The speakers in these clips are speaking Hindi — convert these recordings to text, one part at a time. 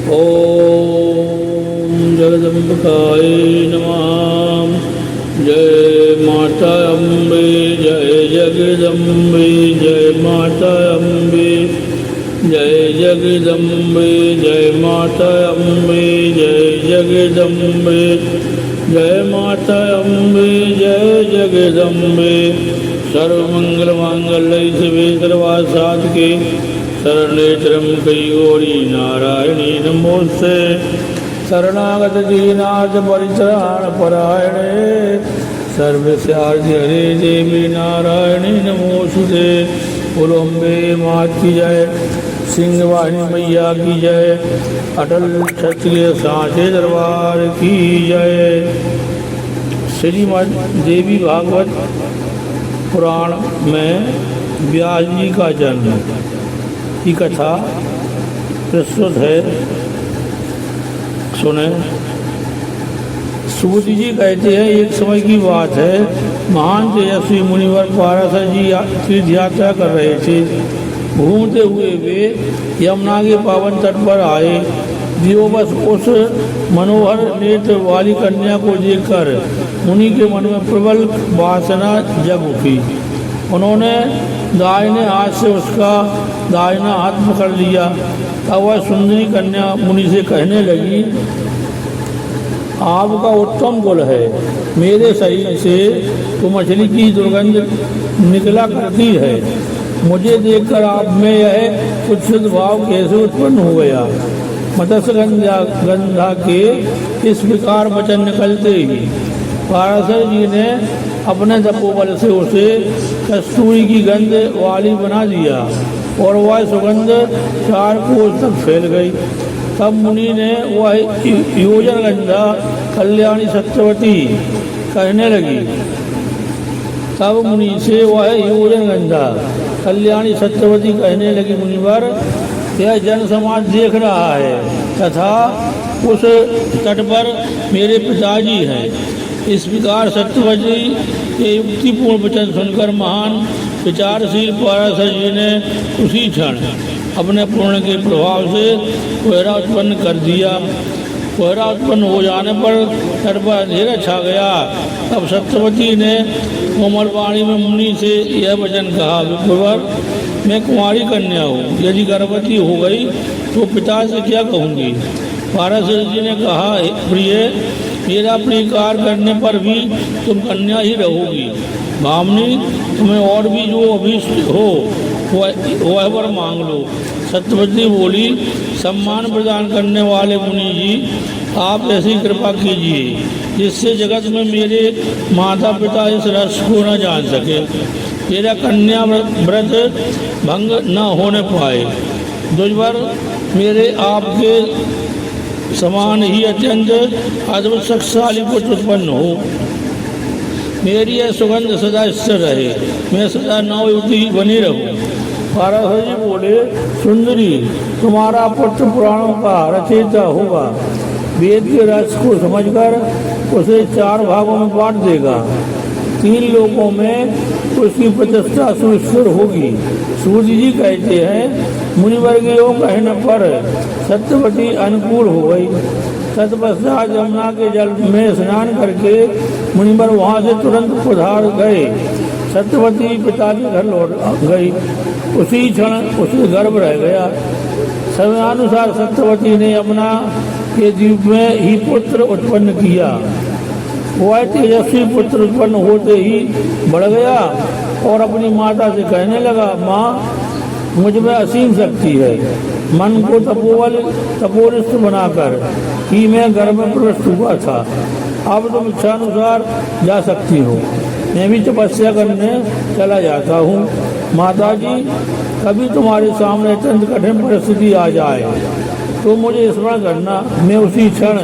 ओम जगदम्बिकाय नमः। जय माता अम्बे, जय जगदम्बे, जय माता अम्बे, जय जगदम्बे, जय माता अम्बे, जय जगदम्बे, जय माता अम्बे, जय जगदम्बे। सर्वमंगल मांगल्ये शिवे सर्वासाधके शरणे त्र्यंबके गौरी नारायणी नमोस्तुते। शरणागत दीनाथ परित्राण परायणे सर्वस्यार्थ हरे देवी नारायणी नमोस्तुते। बोलो अम्बे मात की जय, सिंह वाहिनी मैया की जय, अटल क्षत्रिय सांचे दरबार की जय। श्रीमद् देवी भागवत पुराण में व्यास जी का जन्म की कथा प्रस्तुत है, सुने। सूत जी कहते हैं, एक समय की बात है, महान तेजस्वी मुनिवर पाराशर जी तीर्थ यात्रा कर रहे थे। घूमते हुए वे यमुना के पावन तट पर आए। दिवोबस उस मनोहर नेत्र वाली कन्या को देखकर मुनि के मन में प्रबल वासना जग उठी। उन्होंने दाहिने हाथ से उसका दाहिना हाथ पकड़ लिया। तब वह सुंदरी कन्या मुनि से कहने लगी, आपका उत्तम कुल है, मेरे शरीर से तो मछली की दुर्गंध निकला करती है। मुझे देखकर आप में यह कुत्सित भाव कैसे उत्पन्न हो गया। मत्स्य गंधा के इस प्रकार वचन निकलते ही पाराशर जी ने अपने तपोबल से उसे कस्तूरी की गंध वाली बना दिया और वह सुगंध 4 कोस तक फैल गई। तब मुनि ने वह योजन गंधा कल्याणी सत्यवती कहने लगी। तब मुनि से वह योजन गंधा कल्याणी सत्यवती कहने लगी, मुनिवर यह जन समाज देख रहा है तथा उस तट पर मेरे पिताजी हैं। इस प्रकार सत्यवती के युक्तिपूर्ण वचन सुनकर महान विचारशील पाराशर जी ने उसी क्षण अपने पूर्ण के प्रभाव से कोहरा उत्पन्न कर दिया। कोहरा उत्पन्न हो जाने पर तट पर अंधेरा छा गया। तब सत्यवती ने कोमल वाणी में मुनि से यह वचन कहा, विप्रवर मैं कुंवारी कन्या हूँ, यदि गर्भवती हो गई तो पिता से क्या कहूँगी। पाराशर जी ने कहा, प्रिय, मेरा प्रीकार करने पर भी तुम कन्या ही रहोगी। भामनी, तुम्हें और भी जो अभीष्ट हो वह वर मांग लो। सत्यवती बोली, सम्मान प्रदान करने वाले मुनि जी, आप ऐसी कृपा कीजिए जिससे जगत में मेरे माता पिता इस रस को न जान सके, मेरा कन्या व्रत भंग न होने पाए। दुर्वर मेरे आपके समान ही अत्यंत अद्भुत शक्तिशाली पुत्र उत्पन्न हो। मेरी यह सुगंध सदा स्थिर रहे, मैं सदा नवयुवती बनी रहूं। पाराशर जी बोले, सुंदरी, तुम्हारा पुत्र पुराणों का रचयिता होगा। वेद के रस को समझकर उसे 4 भागों में बांट देगा। 3 लोकों में उसकी प्रतिष्ठा सुनिश्चित होगी। सूर्य जी कहते हैं, मुनिवर के कहने पर सत्यवती अनुकूल हो गई। तत्पश्चात यमुना के जल में स्नान करके मुनिवर वहाँ से तुरंत पधार गए। सत्यवती पिता के घर लौट गई। उसी क्षण उसे गर्भ रह गया। समयानुसार सत्यवती ने यमुना के द्वीप में ही पुत्र उत्पन्न किया। वह तेजस्वी पुत्र उत्पन्न होते ही बढ़ गया और अपनी माता से कहने लगा, माँ, मुझ में असीम शक्ति है। मन को तपोनिष्ठ बनाकर ही मैं घर में प्रविष्ट हुआ था। अब तुम इच्छानुसार जा सकती हो, मैं भी तपस्या करने चला जाता हूँ। माताजी, कभी तुम्हारे सामने अत्यंत कठिन परिस्थिति आ जाए तो मुझे स्मरण करना, मैं उसी क्षण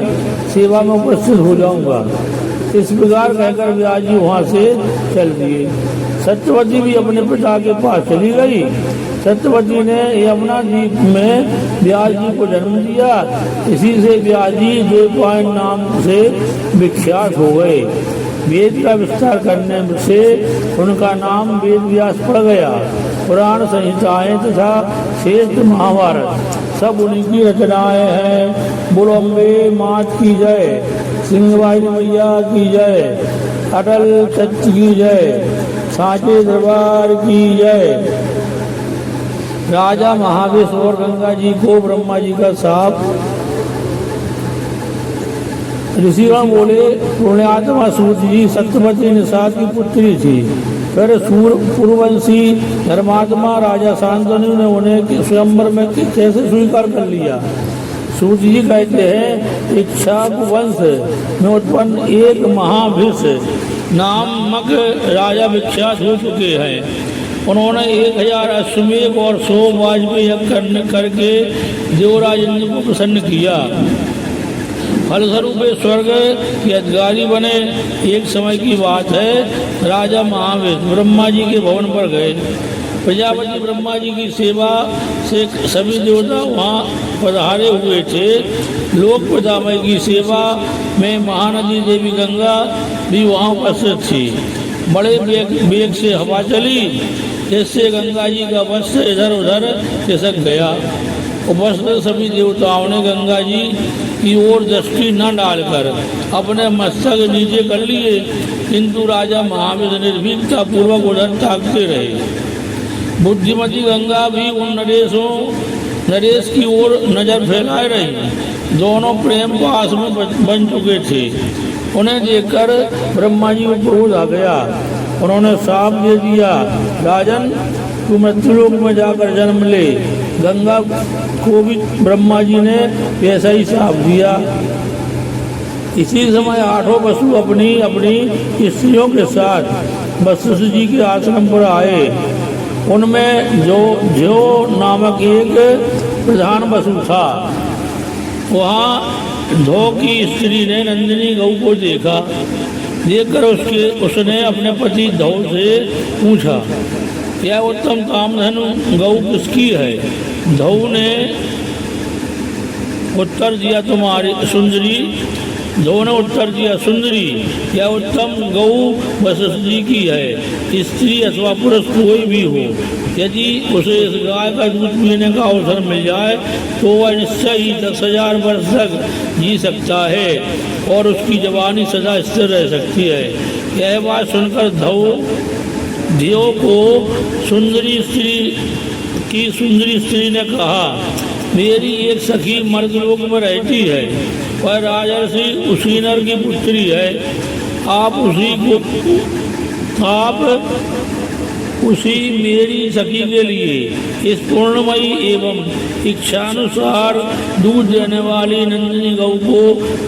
सेवा में उपस्थित हो जाऊँगा। इस प्रकार कहकर व्यास जी वहाँ से चल दिए। सत्यवती भी अपने पिता के पास चली गई। सत्यवती ने यमुना द्वीप में व्यास जी को जन्म दिया। इसी से व्यास जी द्वैपायन नाम से विख्यात हो गए। वेद का विस्तार करने से उनका नाम वेद व्यास पड़ गया। पुराण संहिताएं तथा श्रेष्ठ महाभारत सब उन्हीं की रचनाएं हैं। बोलो अम्बे मात की जय, सिंहवाई मैया की जय, अटल सच की जय, सांचे दरबार की जय। राजा महावेश और गंगा जी को ब्रह्मा जी का साप। ऋषिगण बोले पुण्यात्मा सूर्य जी सत्यवती निषाद की पुत्री थी। फिर पूर्ववंशी धर्मात्मा राजा शांतनु ने उन्हें स्वयंवर में कैसे स्वीकार कर लिया। सूर्य जी कहते हैं इक्ष्वाकु वंश में उत्पन्न एक महाभिष नामक राजा विख्यात हो चुके हैं। उन्होंने 1000 अश्वमेध और 100 वाजपेयी यज्ञ करके देवराज इंद्र को प्रसन्न किया। फलस्वरूप स्वर्ग के अधिकारी बने। एक समय की बात है, राजा महावेश ब्रह्मा जी के भवन पर गए। प्रजापति ब्रह्मा जी की सेवा से सभी देवता वहाँ पधारे हुए थे। लोक प्रजामय की सेवा में महानदी देवी गंगा भी वहाँ उपस्थित थी। बड़े वेग से हवा चली, जिससे गंगा जी का वस्त्र इधर उधर खिसक गया। उपस्थित सभी देवताओं ने गंगा जी की ओर दृष्टि न डालकर अपने मस्तक नीचे कर लिए, किंतु राजा महावेश निर्भीकता पूर्वक उधर ताकते रहे। बुद्धिमती गंगा भी उन नरेश की ओर नजर फैलाए रही। दोनों प्रेम पास में बन चुके थे। उन्हें देखकर ब्रह्मा जी को क्रोध आ गया। उन्होंने शाप दे दिया, राजन तू मृत्युलोक में जाकर जन्म ले। गंगा को भी ब्रह्मा जी ने ऐसा ही शाप दिया। इसी समय 8 वसु अपनी अपनी स्त्रियों के साथ वशिष्ठ जी के आश्रम पर आए। उनमें जो नामक एक प्रधान वसु था। वहाँ धो की स्त्री ने नंदिनी गौ को देखा। देखकर उसने अपने पति धौ से पूछा, यह उत्तम कामधनु गौ किसकी है? धौ ने उत्तर दिया, तुम्हारी सुंदरी। धौ ने उत्तर दिया, सुंदरी यह उत्तम गौ वशिष्ठ जी की है। स्त्री अथवा पुरुष कोई भी हो, यदि उसे इस गाय का दूध पीने का अवसर मिल जाए तो वह निश्चय ही 10,000 वर्ष तक जी सकता है और उसकी जवानी सदा स्थिर रह सकती है। यह बात सुनकर धियो को सुंदरी स्त्री ने कहा, मेरी एक सखी मर्दलोक में रहती है, वह राजर्षि उसीनर की पुत्री है। आप उसी मेरी सखी के लिए इस पूर्णमयी एवं इच्छानुसार दूध देने वाली नंदिनी गौ को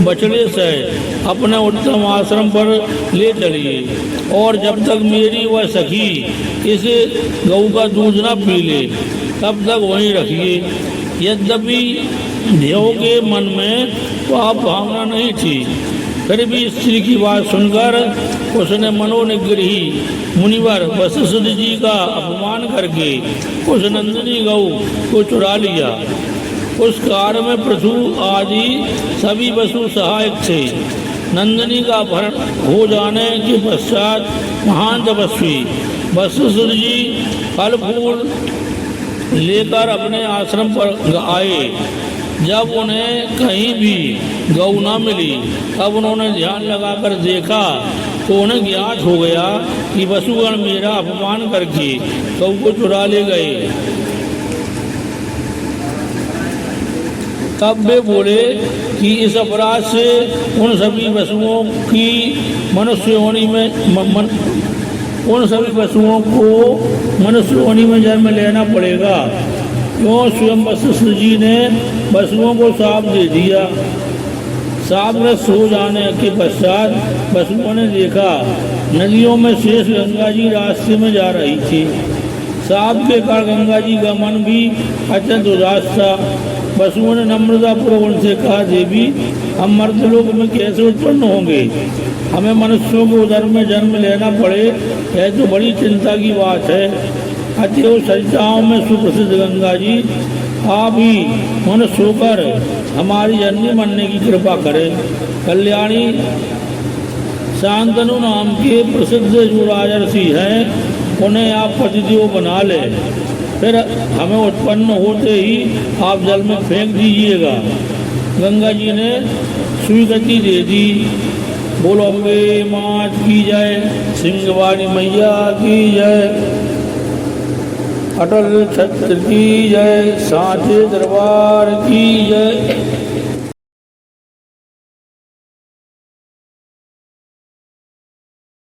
बछड़े से अपने उत्तम आश्रम पर ले चलिए और जब तक मेरी वह सखी इस गौ का दूध न पी ले तब तक वहीं रखिए। यद्यपि देव के मन में पाप भावना नहीं थी, फिर भी स्त्री की बात सुनकर उसने मनोनिग्रही मुनिवर वशिष्ठ जी का अपमान करके उस नंदिनी गौ को चुरा लिया। उस कार्य में पृथु आदि सभी वसु सहायक थे। नंदिनी का अपहरण हो जाने के पश्चात महान तपस्वी वशिष्ठ जी फल फूल लेकर अपने आश्रम पर आए। जब उन्हें कहीं भी गौ न मिली तब उन्होंने ध्यान लगाकर देखा तो उन्हें ज्ञात हो गया कि वसुगण मेरा अपमान करके गौ को चुरा ले गए। तब वे बोले कि इस अपराध से उन सभी वसुओं की मनुष्य योनि में जन्म लेना पड़ेगा। क्यों? स्वयं वशिष्ठ जी ने वसुओं को शाप दे दिया। शापग्रस्त हो जाने के पश्चात वसुओं ने देखा नदियों में शेष गंगा जी रास्ते में जा रही थी। शाप के कारण गंगा जी का मन भी अत्यंत उदास था। वसुओं ने नम्रतापूर्वक उनसे कहा, देवी हम मर्दलोक में कैसे उत्पन्न होंगे? हमें मनुष्यों को उधर में जन्म लेना पड़े, यह तो बड़ी चिंता की बात है। अतएव सरिताओं में सुप्रसिद्ध गंगा जी आप ही मनुष्य होकर हमारी जननी बनने की कृपा करें। कल्याणी शांतनु नाम के प्रसिद्ध जो राजर्षि हैं उन्हें आप पतिदेव बना लें। फिर हमें उत्पन्न होते ही आप जल में फेंक दीजिएगा। गंगा जी ने स्वीकृति दे दी। बोलो अम्बे मात की जय, सिंहवाणी मैया की जय, अटल छत्र की जय, सांचे दरबार की जय।